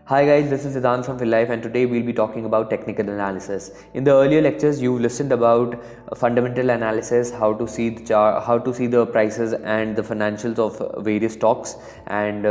Hi guys, this is Siddhant from FinLife and today we'll be talking about technical analysis. In the earlier lectures, you've listened about fundamental analysis, how to see the chart, how to see the prices and the financials of various stocks, and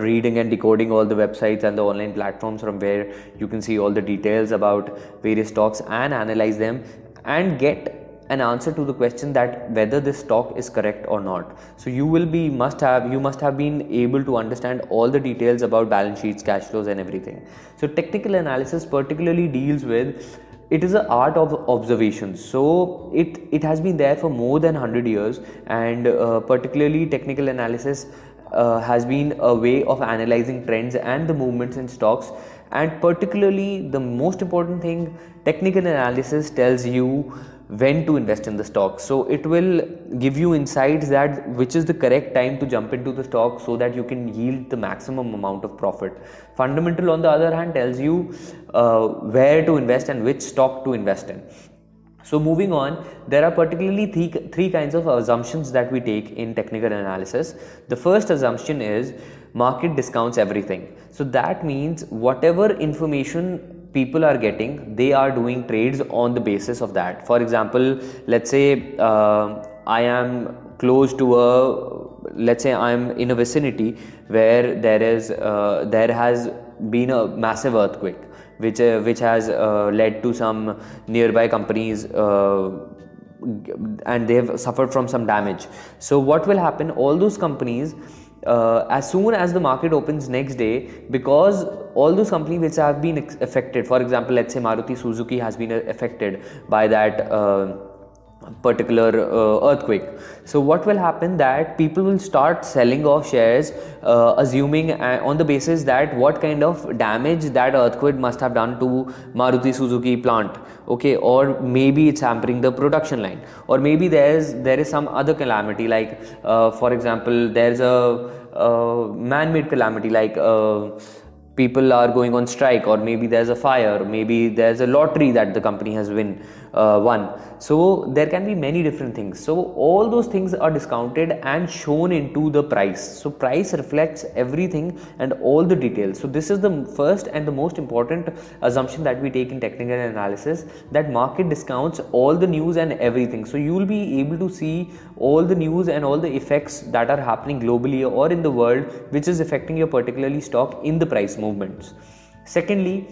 reading and decoding all the websites and the online platforms from where you can see all the details about various stocks and analyze them and get an answer to the question that whether this stock is correct or not. So you must have been able to understand all the details about balance sheets, cash flows and everything. So technical analysis particularly deals with, it is an art of observation. So it has been there for more than 100 years, and particularly technical analysis has been a way of analyzing trends and the movements in stocks. And particularly the most important thing, technical analysis tells you when to invest in the stock. So it will give you insights that which is the correct time to jump into the stock so that you can yield the maximum amount of profit. Fundamental, on the other hand, tells you where to invest and which stock to invest in. So moving on, there are particularly three kinds of assumptions that we take in technical analysis. The first assumption is market discounts everything. So that means whatever information people are getting, they are doing trades on the basis of that. For example, let's say I am close to let's say I'm in a vicinity where there has been a massive earthquake which has led to some nearby companies and they have suffered from some damage. So what will happen, all those companies, as soon as the market opens next day, because all those companies which have been affected, for example, let's say Maruti Suzuki has been affected by that particular earthquake. So what will happen, that people will start selling off shares, assuming on the basis that what kind of damage that earthquake must have done to Maruti Suzuki plant, okay, or maybe it's hampering the production line, or maybe there is some other calamity, like for example there's a man-made calamity, like people are going on strike, or maybe there's a fire, maybe there's a lottery that the company has won. So there can be many different things. So all those things are discounted and shown into the price. So price reflects everything and all the details. So this is the first and the most important assumption that we take in technical analysis, that market discounts all the news and everything. So you will be able to see all the news and all the effects that are happening globally or in the world, which is affecting your particularly stock in the price movements. Secondly,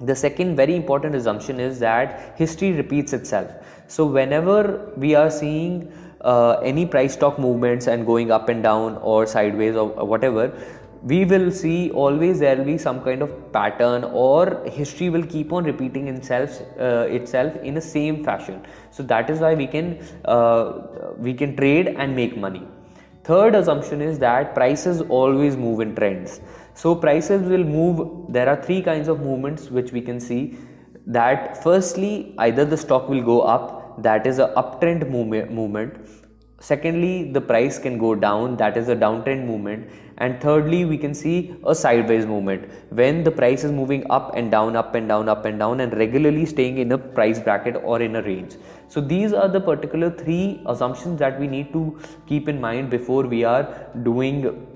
the second very important assumption is that history repeats itself. So whenever we are seeing any price stock movements and going up and down or sideways or whatever, we will see always there will be some kind of pattern, or history will keep on repeating itself in the same fashion. So that is why we can trade and make money. Third assumption is that prices always move in trends. So prices will move. There are three kinds of movements which we can see. That firstly, either the stock will go up, that is a uptrend movement. Secondly, the price can go down, that is a downtrend movement. And thirdly, we can see a sideways movement, when the price is moving up and down, up and down, up and down, and regularly staying in a price bracket or in a range. So these are the particular three assumptions that we need to keep in mind before we are doing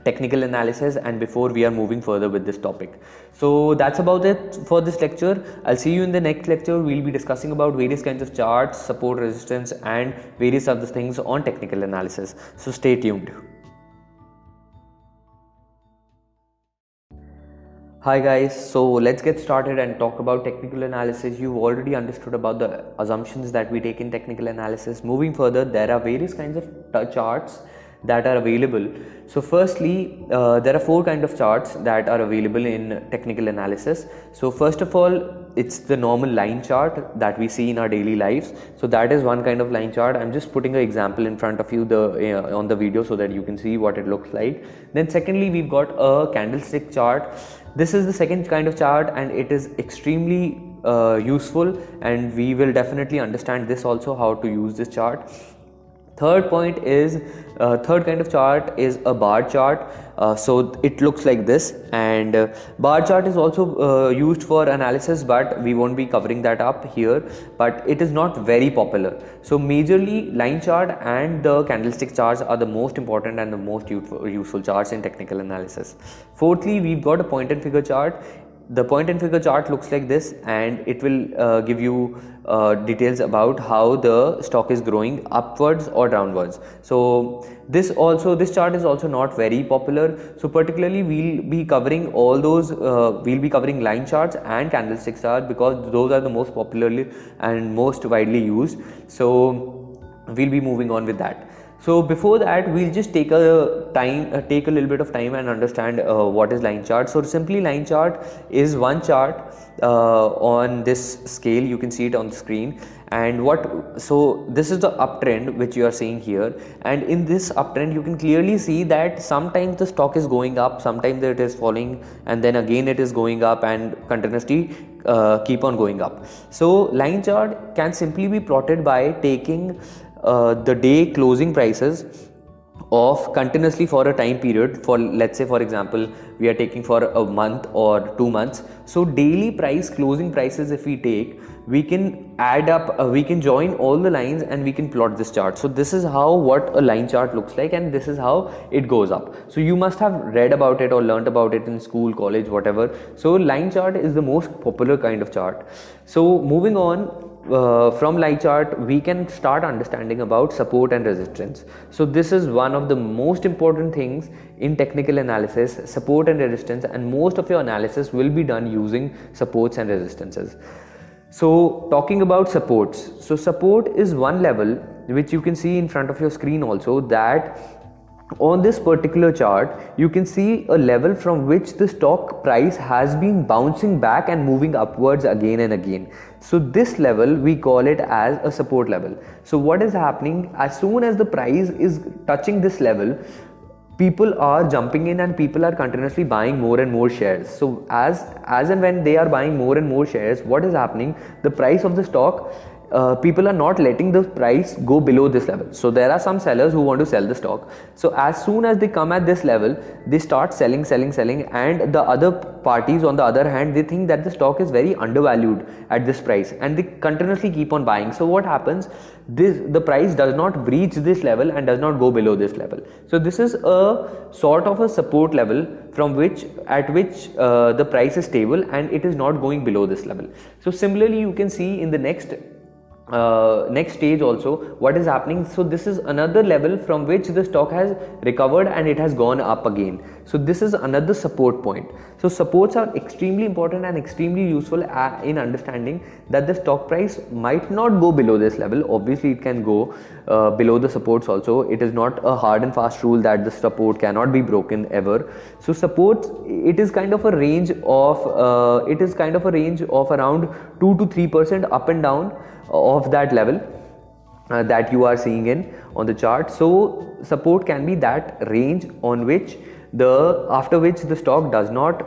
technical analysis and before we are moving further with this topic. So that's about it for this lecture. I'll see you in the next lecture. We'll be discussing about various kinds of charts, support, resistance, and various other things on technical analysis. So stay tuned. Hi guys, so let's get started and talk about technical analysis. You've already understood about the assumptions that we take in technical analysis. Moving further, there are various kinds of charts that are available. So firstly, there are four kinds of charts that are available in technical analysis. So first of all, it's the normal line chart that we see in our daily lives. So that is one kind of line chart. I'm just putting an example in front of you on the video so that you can see what it looks like. Then secondly, we've got a candlestick chart. This is the second kind of chart, and it is extremely useful, and we will definitely understand this also, how to use this chart. Third point is third kind of chart is a bar chart. So it looks like this, and bar chart is also used for analysis, but we won't be covering that up here, but it is not very popular. So majorly line chart and the candlestick charts are the most important and the most useful charts in technical analysis. Fourthly, we've got a point and figure chart. The point and figure chart looks like this, and it will give you details about how the stock is growing upwards or downwards. So this chart is also not very popular. So particularly we'll be covering all those, we'll be covering line charts and candlestick chart, because those are the most popularly and most widely used. So we'll be moving on with that. So before that, we'll just take a little bit of time and understand what is line chart. So simply, line chart is one chart on this scale. You can see it on the screen. And so this is the uptrend which you are seeing here, and in this uptrend you can clearly see that sometimes the stock is going up, sometimes it is falling, and then again it is going up and continuously keep on going up. So line chart can simply be plotted by taking the day closing prices of continuously for a time period. For, let's say for example, we are taking for a month or 2 months. So daily price closing prices, if we take, we can add up, we can join all the lines and we can plot this chart. So this is how what a line chart looks like, and this is how it goes up. So you must have read about it or learnt about it in school, college, whatever. So line chart is the most popular kind of chart. So moving on, from line chart we can start understanding about support and resistance. So this is one of the most important things in technical analysis, support and resistance, and most of your analysis will be done using supports and resistances. So talking about supports, so support is one level which you can see in front of your screen also, that on this particular chart you can see a level from which the stock price has been bouncing back and moving upwards again and again. So this level we call it as a support level. So what is happening, as soon as the price is touching this level, people are jumping in and people are continuously buying more and more shares. So as and when they are buying more and more shares, what is happening, the price of the stock, people are not letting the price go below this level. So there are some sellers who want to sell the stock. So as soon as they come at this level, they start selling, and the other parties on the other hand, they think that the stock is very undervalued at this price, and they continuously keep on buying. So what happens, the price does not breach this level and does not go below this level. So this is a sort of a support level from which the price is stable and it is not going below this level. So similarly, you can see in the next stage also what is happening. So this is another level from which the stock has recovered and it has gone up again. So this is another support point. So supports are extremely important and extremely useful in understanding that the stock price might not go below this level. Obviously it can go below the supports also. It is not a hard and fast rule that the support cannot be broken ever. So supports, it is kind of a range of around 2 to 3% up and down of that level that you are seeing on the chart. So support can be that range on which after which the stock does not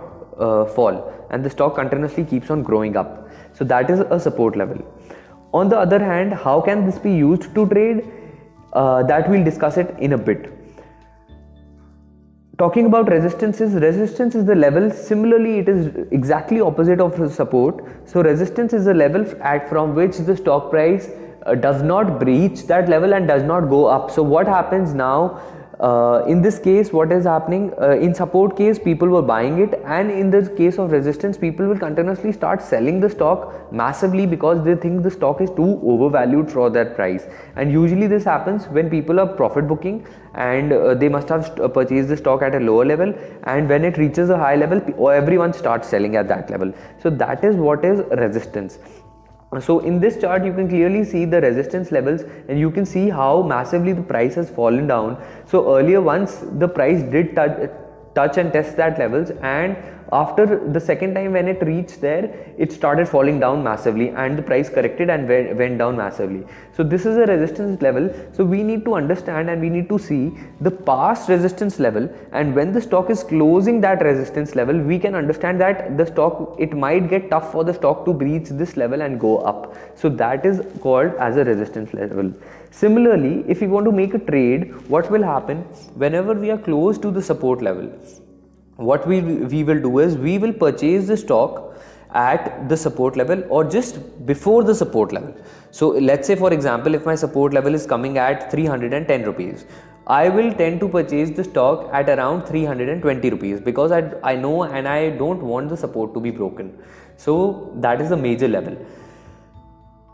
fall and the stock continuously keeps on growing up. So that is a support level. On the other hand, how can this be used to trade? That we'll discuss it in a bit. Talking about resistance is the level. Similarly, it is exactly opposite of support. So resistance is the level from which the stock price does not breach that level and does not go up. So what happens now, in this case, what is happening, in support case people were buying it, and in the case of resistance people will continuously start selling the stock massively because they think the stock is too overvalued for that price. And usually this happens when people are profit booking and they must have purchased the stock at a lower level, and when it reaches a high level everyone starts selling at that level. So that is what is resistance. So in this chart you can clearly see the resistance levels and you can see how massively the price has fallen down. So earlier, once the price did touch and test that levels, and after the second time when it reached there, it started falling down massively and the price corrected and went down massively. So this is a resistance level. So we need to understand and we need to see the past resistance level, and when the stock is closing that resistance level, we can understand that the stock, it might get tough for the stock to breach this level and go up. So that is called as a resistance level. Similarly, if we want to make a trade, what will happen whenever we are close to the support level? What we will do is we will purchase the stock at the support level or just before the support level. So let's say, for example, if my support level is coming at 310 rupees, I will tend to purchase the stock at around 320 rupees because I know and I don't want the support to be broken. So that is the major level.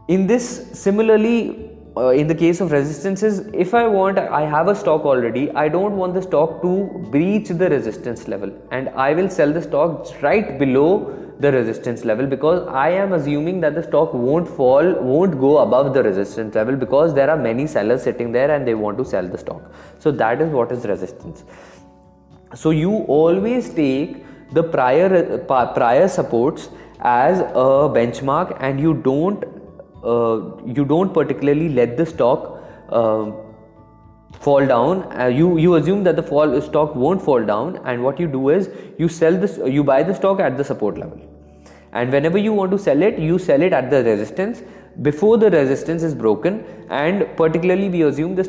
In this, similarly, in the case of resistances, if I have a stock already, I don't want the stock to breach the resistance level, and I will sell the stock right below the resistance level because I am assuming that the stock won't go above the resistance level because there are many sellers sitting there and they want to sell the stock. So that is what is resistance. So you always take the prior supports as a benchmark, and you don't particularly let the stock fall down. You assume that the stock won't fall down, and what you do is you buy the stock at the support level, and whenever you want to sell it, you sell it at the resistance before the resistance is broken, and particularly we assume this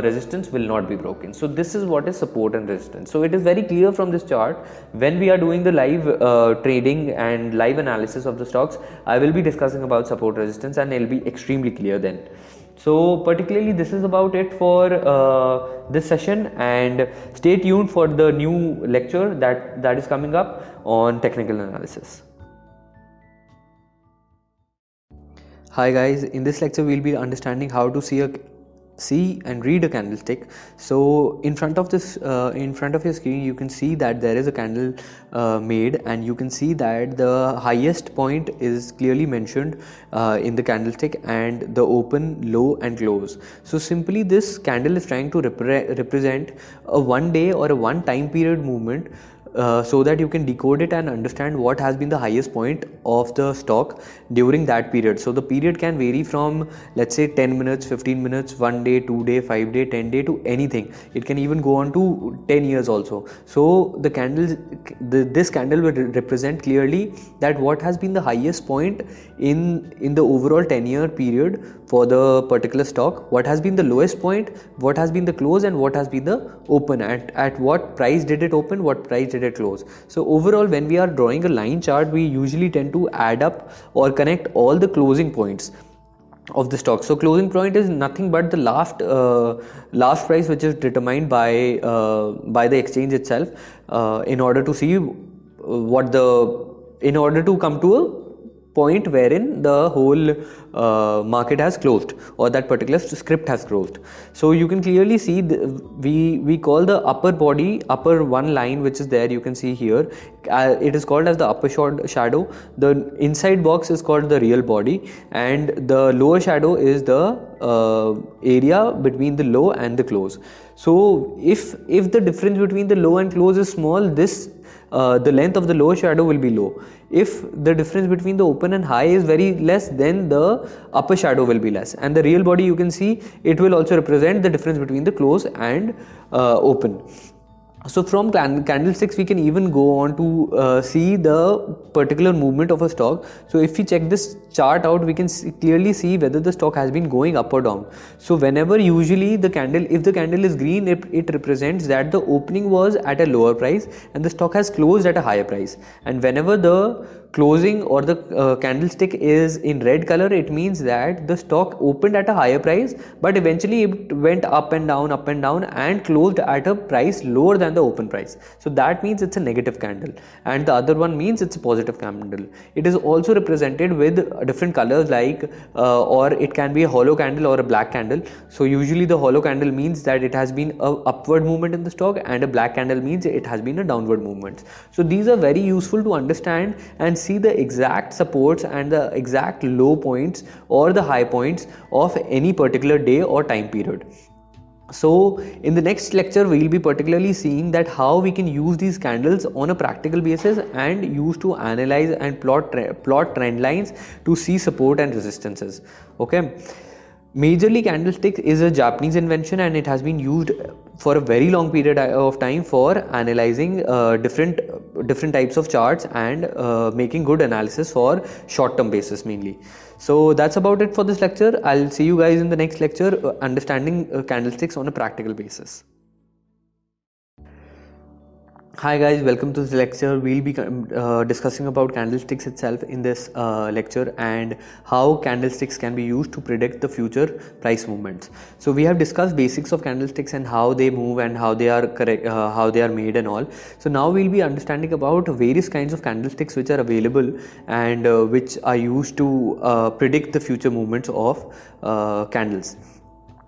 resistance will not be broken. So this is what is support and resistance. So it is very clear from this chart. When we are doing the live trading and live analysis of the stocks, I will be discussing about support resistance and it will be extremely clear then. So particularly this is about it for this session, and stay tuned for the new lecture that is coming up on technical analysis. Hi guys, in this lecture we'll be understanding how to see and read a candlestick. So in front of your screen, you can see that there is a candle made, and you can see that the highest point is clearly mentioned in the candlestick, and the open, low and close. So simply this candle is trying to represent a one day or a one time period movement, so that you can decode it and understand what has been the highest point of the stock during that period. So the period can vary from, let's say, 10 minutes, 15 minutes, 1 day, 2 day, 5 day, 10 day, to anything. It can even go on to 10 years also. So this candle will represent clearly that what has been the highest point in the overall 10-year period for the particular stock, what has been the lowest point, what has been the close, and what has been the open, at what price did it open, what price did it close. So overall, when we are drawing a line chart, we usually tend to add up or connect all the closing points of the stock. So closing point is nothing but the last price which is determined by the exchange itself, in order to see in order to come to a point wherein the whole market has closed, or that particular script has closed. So you can clearly see we call the upper one line which is there, you can see here, it is called as the upper shadow. The inside box is called the real body, and the lower shadow is the area between the low and the close. So if the difference between the low and close is small, the length of the lower shadow will be low. If the difference between the open and high is very less, then the upper shadow will be less. And the real body, you can see, it will also represent the difference between the close and open. So from candlesticks we can even go on to see the particular movement of a stock. So if we check this chart out, we can clearly see whether the stock has been going up or down. So whenever usually if the candle is green, it represents that the opening was at a lower price and the stock has closed at a higher price. And whenever the closing or the candlestick is in red color, it means that the stock opened at a higher price, but eventually it went up and down and closed at a price lower than the open price. So that means it's a negative candle, and the other one means it's a positive candle. It is also represented with different colors, like or it can be a hollow candle or a black candle. So usually the hollow candle means that it has been a upward movement in the stock, and a black candle means it has been a downward movement. So these are very useful to understand and see the exact supports and the exact low points or the high points of any particular day or time period. So in the next lecture, we will be particularly seeing that how we can use these candles on a practical basis and use to analyze and plot trend lines to see support and resistances. Okay. Majorly, candlestick is a Japanese invention, and it has been used for a very long period of time for analyzing different types of charts and making good analysis for short-term basis mainly. So that's about it for this lecture. I'll see you guys in the next lecture, understanding candlesticks on a practical basis. Hi guys, welcome to this lecture. We'll be discussing about candlesticks itself in this lecture, and how candlesticks can be used to predict the future price movements. So we have discussed basics of candlesticks and how they move and how they are how they are made and all. So now we'll be understanding about various kinds of candlesticks which are available and which are used to predict the future movements of candles.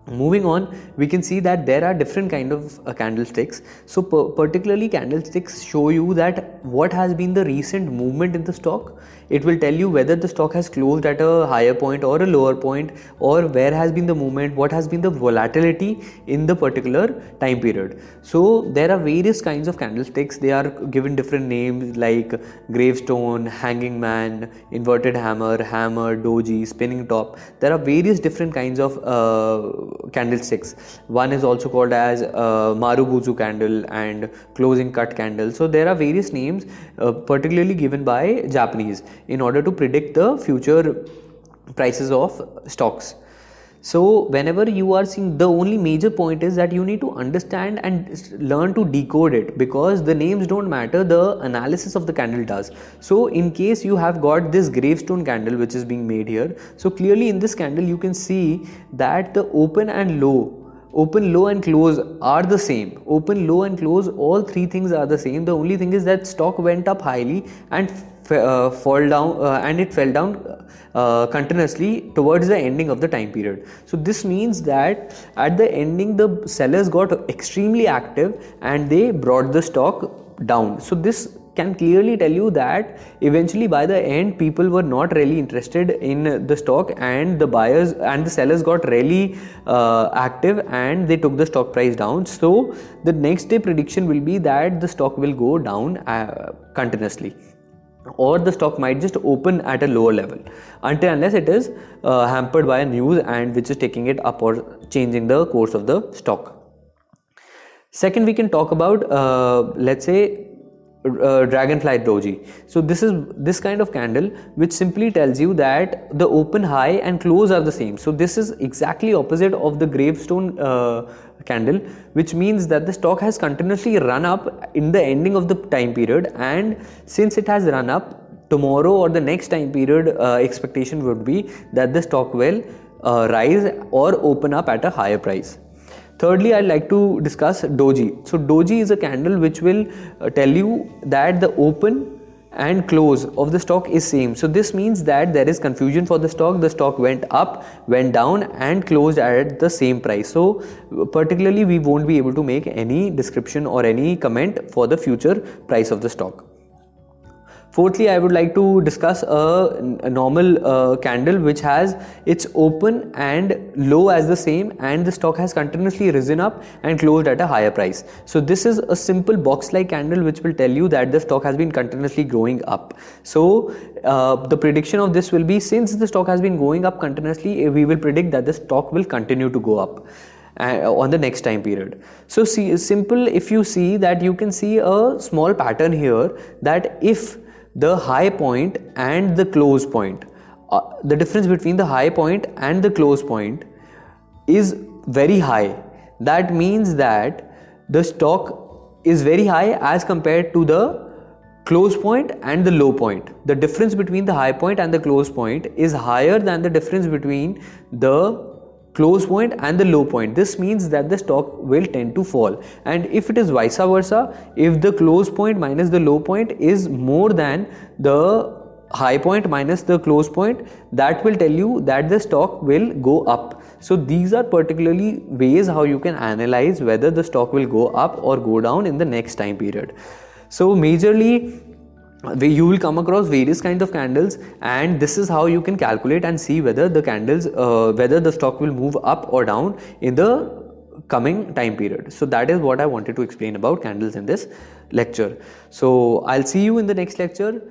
Moving on, we can see that there are different kind of candlesticks. So particularly candlesticks show you that what has been the recent movement in the stock. It will tell you whether the stock has closed at a higher point or a lower point, or where has been the movement, what has been the volatility in the particular time period. So there are various kinds of candlesticks. They are given different names like gravestone, hanging man, inverted hammer, doji, spinning top. There are various different kinds of candlesticks. One is also called as Marubozu candle and closing cut candle. So there are various names particularly given by Japanese in order to predict the future prices of stocks. So whenever you are seeing, the only major point is that you need to understand and learn to decode it, because the names don't matter, the analysis of the candle does. So in case you have got this gravestone candle which is being made here, so clearly in this candle you can see that the open, low and close are the same. Open, low and close, all three things are the same. The only thing is that stock went up highly and fall down and it fell down continuously towards the ending of the time period. So this means that at the ending the sellers got extremely active and they brought the stock down. So this can clearly tell you that eventually by the end people were not really interested in the stock, and the buyers and the sellers got really active and they took the stock price down. So the next day prediction will be that the stock will go down continuously, or the stock might just open at a lower level until unless it is hampered by a news and which is taking it up or changing the course of the stock. Second, we can talk about let's say dragonfly doji. So this kind of candle which simply tells you that the open, high and close are the same. So this is exactly opposite of the gravestone candle, which means that the stock has continuously run up in the ending of the time period, and since it has run up, tomorrow or the next time period expectation would be that the stock will rise or open up at a higher price. Thirdly, I'd like to discuss doji. So doji is a candle which will tell you that the open and close of the stock is same. So this means that there is confusion for the stock went up, went down and closed at the same price. So particularly we won't be able to make any description or any comment for the future price of the stock. Fourthly, I would like to discuss a normal candle which has its open and low as the same, and the stock has continuously risen up and closed at a higher price. So this is a simple box-like candle which will tell you that the stock has been continuously growing up. So the prediction of this will be, since the stock has been going up continuously, we will predict that the stock will continue to go up on the next time period. So see, simple, if you see that, you can see a small pattern here that if the high point and the close point, the difference between the high point and the close point is very high, that means that the stock is very high as compared to the close point and the low point. The difference between the high point and the close point is higher than the difference between the close point and the low point. This means that the stock will tend to fall. And if it is vice versa, if the close point minus the low point is more than the high point minus the close point, that will tell you that the stock will go up. So these are particularly ways how you can analyze whether the stock will go up or go down in the next time period. So majorly you will come across various kinds of candles, and this is how you can calculate and see whether the candles whether the stock will move up or down in the coming time period. So that is what I wanted to explain about candles in this lecture. So I'll see you in the next lecture.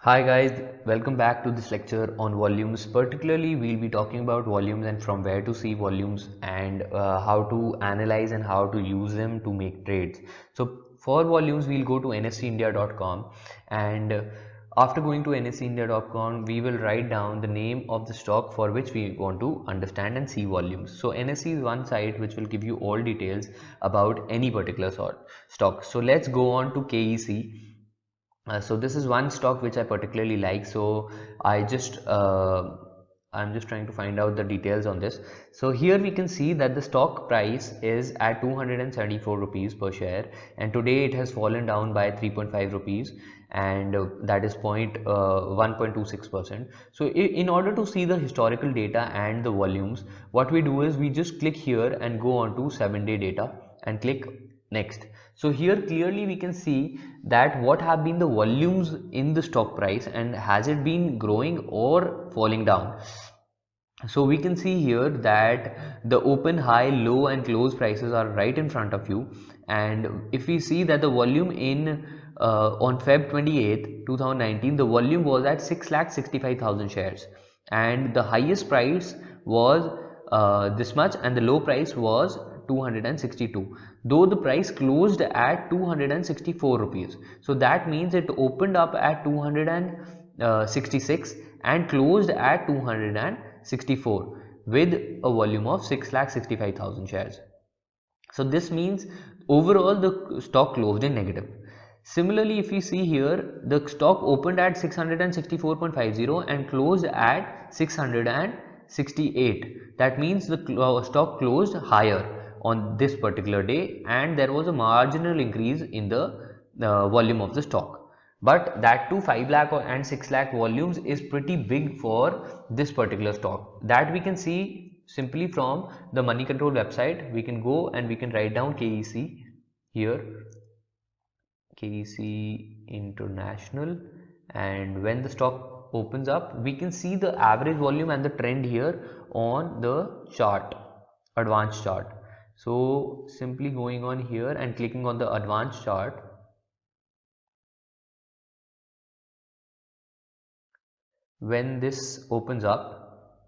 Hi guys, welcome back to this lecture on volumes. Particularly, we'll be talking about volumes and from where to see volumes and how to analyze and how to use them to make trades. So for volumes, we'll go to nseindia.com, and after going to nseindia.com, we will write down the name of the stock for which we want to understand and see volumes. So NSE is one site which will give you all details about any particular stock. So let's go on to KEC. So this is one stock which I particularly like. So I'm just trying to find out the details on this. So here we can see that the stock price is at 274 rupees per share, and today it has fallen down by 3.5 rupees, and that is 1.26%. So in order to see the historical data and the volumes, what we do is we just click here and go on to 7-day data and click next. So here clearly we can see that what have been the volumes in the stock price and has it been growing or falling down. So we can see here that the open, high, low and close prices are right in front of you, and if we see that the volume in on Feb 28th 2019, the volume was at 6,65,000 shares, and the highest price was this much and the low price was 262, though the price closed at 264 rupees. So that means it opened up at 266 and closed at 264 with a volume of 6,65,000 shares. So this means overall the stock closed in negative. Similarly, if we see here, the stock opened at 664.50 and closed at 668. That means the stock closed higher on this particular day, and there was a marginal increase in the volume of the stock. But that too, 5 lakh and 6 lakh volumes is pretty big for this particular stock. That we can see simply from the Money Control website. We can go and we can write down KEC here, KEC International, and when the stock opens up, we can see the average volume and the trend here on the chart, advanced chart. So simply going on here and clicking on the advanced chart, when this opens up,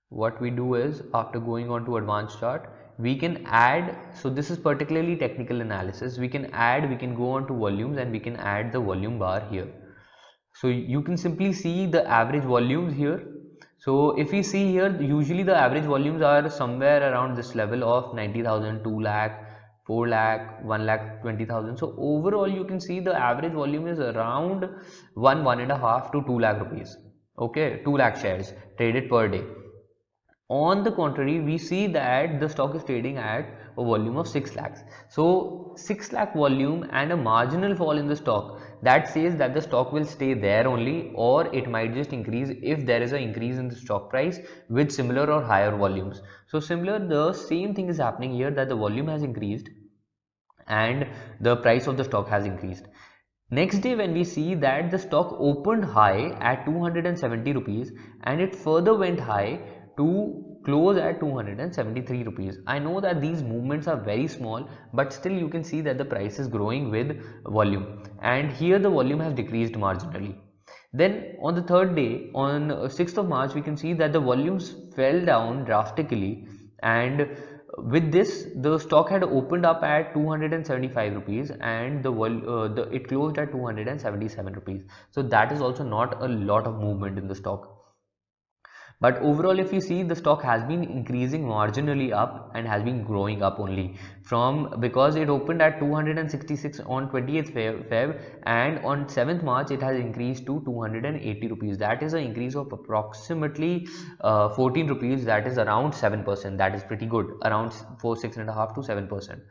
what we do is, after going on to advanced chart, we can add. So this is particularly technical analysis. We can go on to volumes and we can add the volume bar here. So you can simply see the average volumes here. So if we see here, usually the average volumes are somewhere around this level of 90,000, 2 lakh, 4 lakh, 1 lakh 20,000. So overall you can see the average volume is around 1.5 to 2 lakh rupees. Okay, 2 lakh shares traded per day. On the contrary, we see that the stock is trading at a volume of 6 lakhs. So 6 lakh volume and a marginal fall in the stock, that says that the stock will stay there only, or it might just increase if there is an increase in the stock price with similar or higher volumes. So the same thing is happening here, that the volume has increased and the price of the stock has increased. Next day, when we see that the stock opened high at 270 rupees and it further went high to close at 273 rupees. I know that these movements are very small, but still you can see that the price is growing with volume, and here the volume has decreased marginally. Then on the third day, on 6th of March, we can see that the volumes fell down drastically, and with this the stock had opened up at 275 rupees and it closed at 277 rupees. So that is also not a lot of movement in the stock. But overall, if you see, the stock has been increasing marginally up and has been growing up only because it opened at 266 on 20th Feb, and on 7th March it has increased to 280 rupees. That is an increase of approximately 14 rupees, that is around 7%. That is pretty good, around 6.5 to 7%.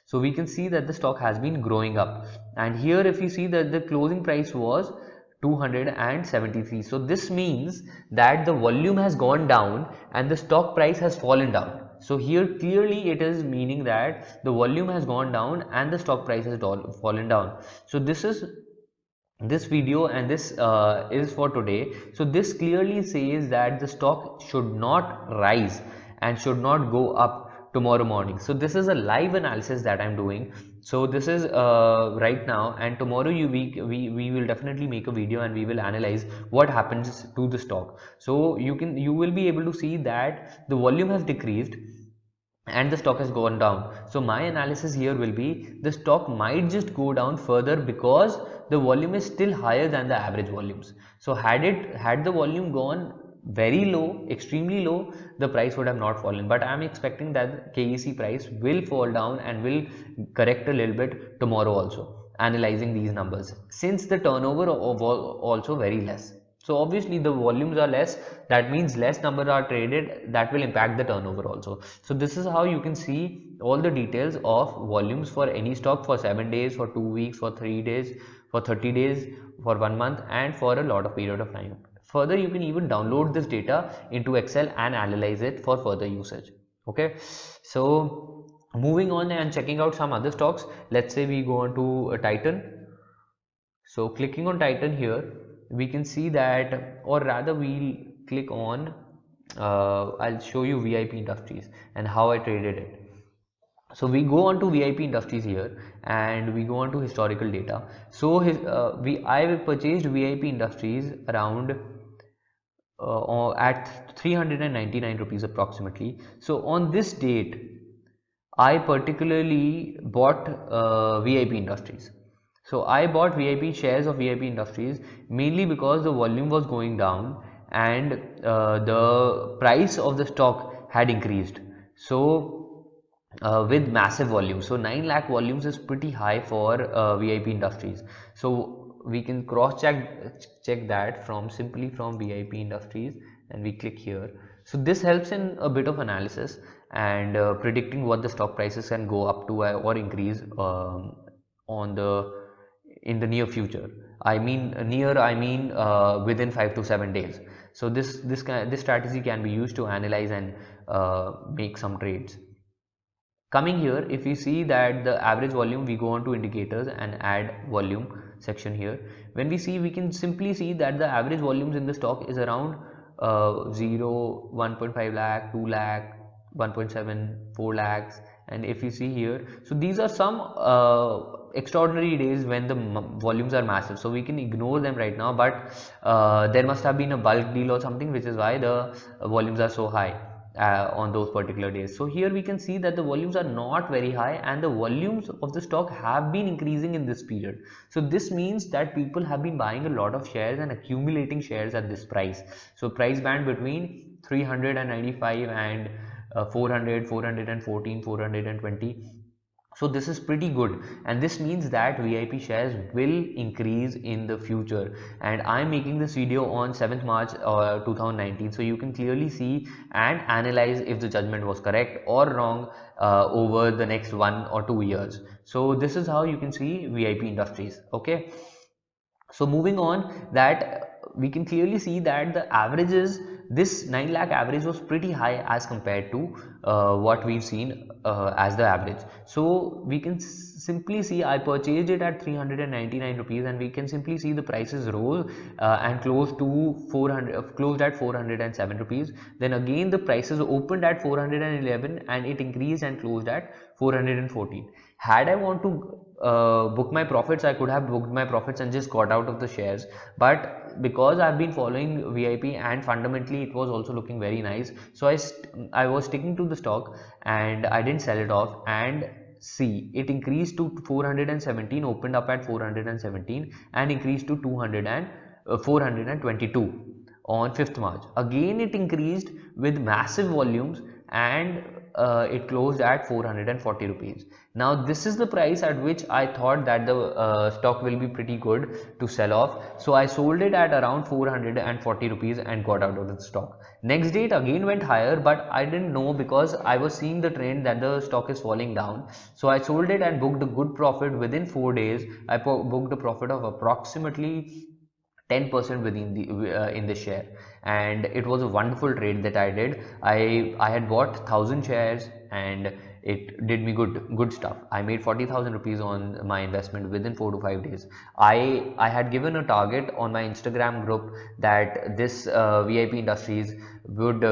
So we can see that the stock has been growing up, and here if you see that the closing price was 273. So this means that the volume has gone down and the stock price has fallen down. So here clearly it is meaning that the volume has gone down and the stock price has fallen down. So this video and this is for today. So this clearly says that the stock should not rise and should not go up tomorrow morning. So this is a live analysis that I'm doing. So this is right now, and tomorrow we will definitely make a video and we will analyze what happens to the stock. So you will be able to see that the volume has decreased and the stock has gone down. So my analysis here will be the stock might just go down further because the volume is still higher than the average volumes. So had the volume gone very low, extremely low, the price would have not fallen, but I am expecting that KEC price will fall down and will correct a little bit tomorrow also, analyzing these numbers, since the turnover also very less. So obviously the volumes are less, that means less numbers are traded, that will impact the turnover also. So this is how you can see all the details of volumes for any stock for 7 days, for 2 weeks, for 3 days, for 30 days, for 1 month, and for a lot of period of time. Further, you can even download this data into Excel and analyze it for further usage. Okay, so moving on and checking out some other stocks. Let's say we go on to Titan. So clicking on Titan here, we can see that, or rather we'll click on, I'll show you VIP Industries and how I traded it. So we go on to VIP Industries here and we go on to historical data. So I purchased VIP Industries around at 399 rupees approximately. So on this date, I particularly bought VIP Industries. So I bought VIP shares of VIP Industries mainly because the volume was going down and the price of the stock had increased. So with massive volume, so 9 lakh volumes is pretty high for VIP Industries. So we can cross check that simply from VIP Industries, and we click here. So this helps in a bit of analysis and predicting what the stock prices can go up to or increase in the near future. I mean within 5 to 7 days. So this strategy can be used to analyze and make some trades. Coming here, if you see that the average volume, we go on to indicators and add volume section here. When we can simply see that the average volumes in the stock is around 0, 1.5 lakh, 2 lakh, 1.7, 4 lakhs. And if you see here, so these are some extraordinary days when the volumes are massive, so we can ignore them right now, but there must have been a bulk deal or something, which is why the volumes are so high on those particular days. So here we can see that the volumes are not very high and the volumes of the stock have been increasing in this period. So this means that people have been buying a lot of shares and accumulating shares at this price. So price band between 395 and 400, 414, 420. So this is pretty good, and this means that VIP shares will increase in the future. And I'm making this video on 7th March 2019, so you can clearly see and analyze if the judgment was correct or wrong over the next 1 or 2 years. So this is how you can see VIP Industries. Okay, so moving on, that we can clearly see that the averages, this 9 lakh average was pretty high as compared to what we've seen as the average. So we can simply see I purchased it at 399 rupees, and we can simply see the prices rose and closed at 407 rupees. Then again the prices opened at 411 and it increased and closed at 414. Had I want to book my profits, I could have booked my profits and just got out of the shares, but because I've been following VIP and fundamentally it was also looking very nice, so I was sticking to the stock and I didn't sell it off. And see, it increased to 417, opened up at 417 and increased to 422 on 5th March. Again it increased with massive volumes and it closed at 440 rupees. Now this is the price at which I thought that the stock will be pretty good to sell off. So I sold it at around 440 rupees and got out of the stock. Next day it again went higher, but I didn't know because I was seeing the trend that the stock is falling down. So I sold it and booked a good profit within 4 days. I booked a profit of approximately 10% within the in the share, and it was a wonderful trade that I did. I had bought 1000 shares and it did me good stuff. I made 40,000 rupees on my investment within 4 to 5 days. I had given a target on my Instagram group that this VIP Industries would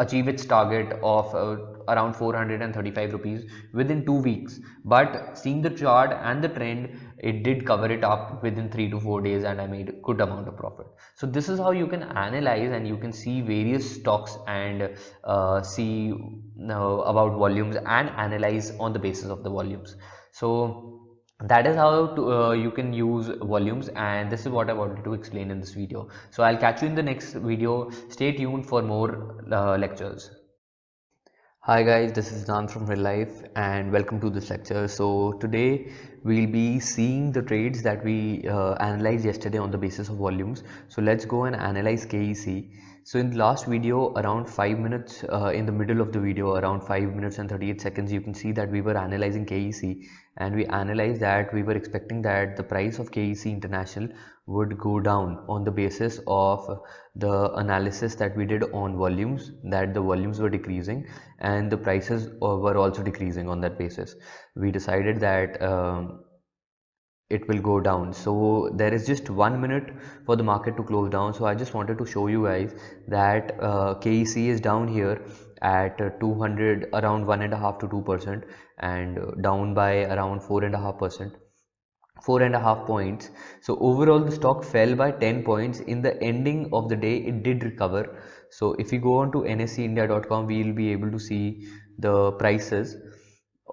achieve its target of around 435 rupees within 2 weeks. But seeing the chart and the trend, it did cover it up within 3 to 4 days, and I made a good amount of profit. So this is how you can analyze, and you can see various stocks and see about volumes and analyze on the basis of the volumes. So that is how you can use volumes, and this is what I wanted to explain in this video. So I'll catch you in the next video. Stay tuned for more lectures. Hi guys, this is Nan from Real Life and welcome to this lecture. So today we'll be seeing the trades that we analyzed yesterday on the basis of volumes. So let's go and analyze KEC. So in the last video, around 5 minutes, in the middle of the video, around 5 minutes and 38 seconds, you can see that we were analyzing KEC, and we analyzed that we were expecting that the price of KEC International would go down on the basis of the analysis that we did on volumes, that the volumes were decreasing and the prices were also decreasing. On that basis, we decided that it will go down. So there is just 1 minute for the market to close down. So I just wanted to show you guys that KEC is down here at 200, around 1.5 to 2%, and down by around 4.5%. 4.5 points. So overall the stock fell by 10 points. In the ending of the day, it did recover. So if you go on to nseindia.com, we will be able to see the prices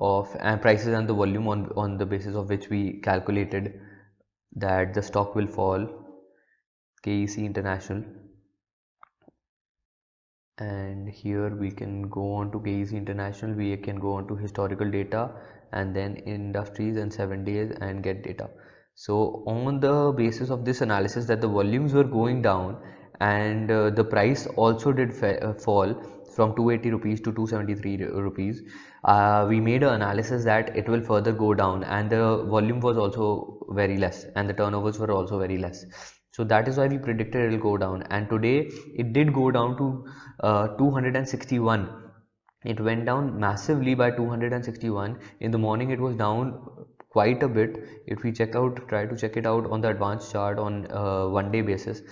of prices and the volume on the basis of which we calculated that the stock will fall. KEC International, and here we can go on to KEC International, we can go on to historical data and then industries and 7 days and get data. So on the basis of this analysis that the volumes were going down and the price also did fall from 280 rupees to 273 rupees, we made an analysis that it will further go down, and the volume was also very less and the turnovers were also very less. So that is why we predicted it will go down, and today it did go down to 261. It went down massively by 261. In the morning it was down quite a bit. If we try to check it out on the advanced chart on 1 day basis,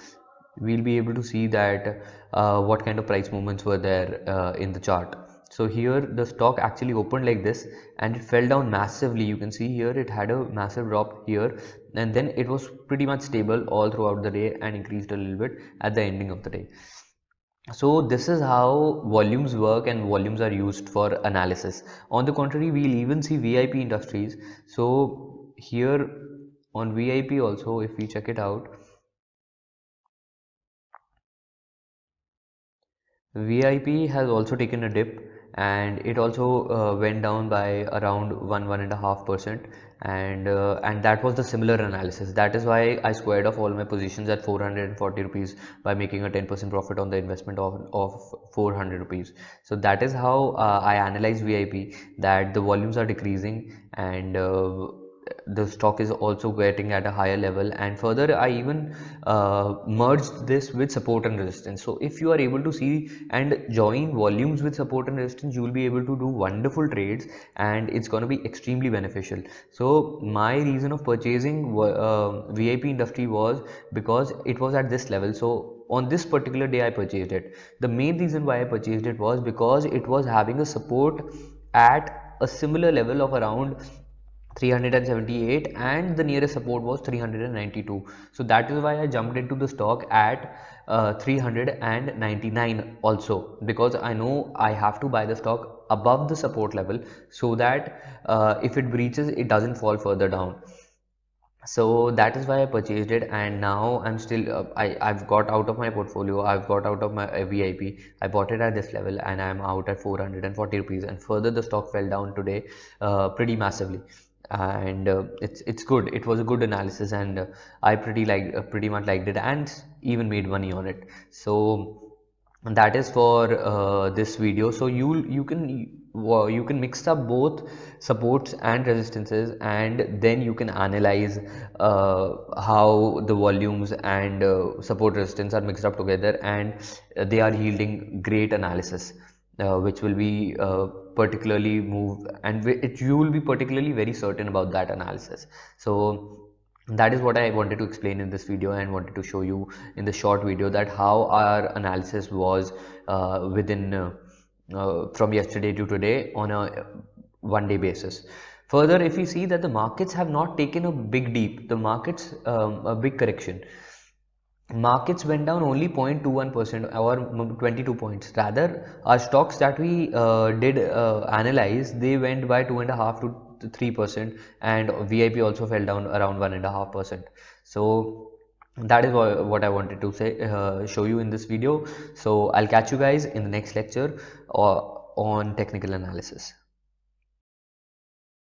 we'll be able to see that what kind of price movements were there in the chart. So here the stock actually opened like this and it fell down massively. You can see here it had a massive drop here, and then it was pretty much stable all throughout the day and increased a little bit at the ending of the day. So this is how volumes work, and volumes are used for analysis. On the contrary, we'll even see VIP Industries. So here on VIP also, if we check it out, VIP has also taken a dip, and it also went down by around 1.5%, and that was the similar analysis. That is why I squared off all my positions at 440 rupees by making a 10% profit on the investment of 400 rupees. So that is how I analyze VIP, that the volumes are decreasing and the stock is also getting at a higher level, and further I even merged this with support and resistance. So if you are able to see and join volumes with support and resistance, you will be able to do wonderful trades and it's going to be extremely beneficial. So my reason of purchasing VIP Industry was because it was at this level. So on this particular day I purchased it. The main reason why I purchased it was because it was having a support at a similar level of around 378, and the nearest support was 392. So that is why I jumped into the stock at 399 also, because I know I have to buy the stock above the support level so that if it breaches, it doesn't fall further down. So that is why I purchased it, and now I'm still I've got out of my portfolio, I've got out of my VIP. I bought it at this level and I'm out at 440 rupees, and further the stock fell down today pretty massively, and it's good. It was a good analysis, and I pretty much liked it and even made money on it. So that is for this video. So you can mix up both supports and resistances, and then you can analyze how the volumes and support resistance are mixed up together, and they are yielding great analysis, which will be particularly move, and you will be particularly very certain about that analysis. So That is what I wanted to explain in this video, and wanted to show you in the short video that how our analysis was within from yesterday to today on a one-day basis. Further, if we see that the markets have not taken a big deep, the markets a big correction. Markets went down only 0.21% or 22 points. Rather, our stocks that we did analyze, they went by 2.5 to 3%, and VIP also fell down around 1.5%. So that is what I wanted to say, show you in this video. So I'll catch you guys in the next lecture on technical analysis.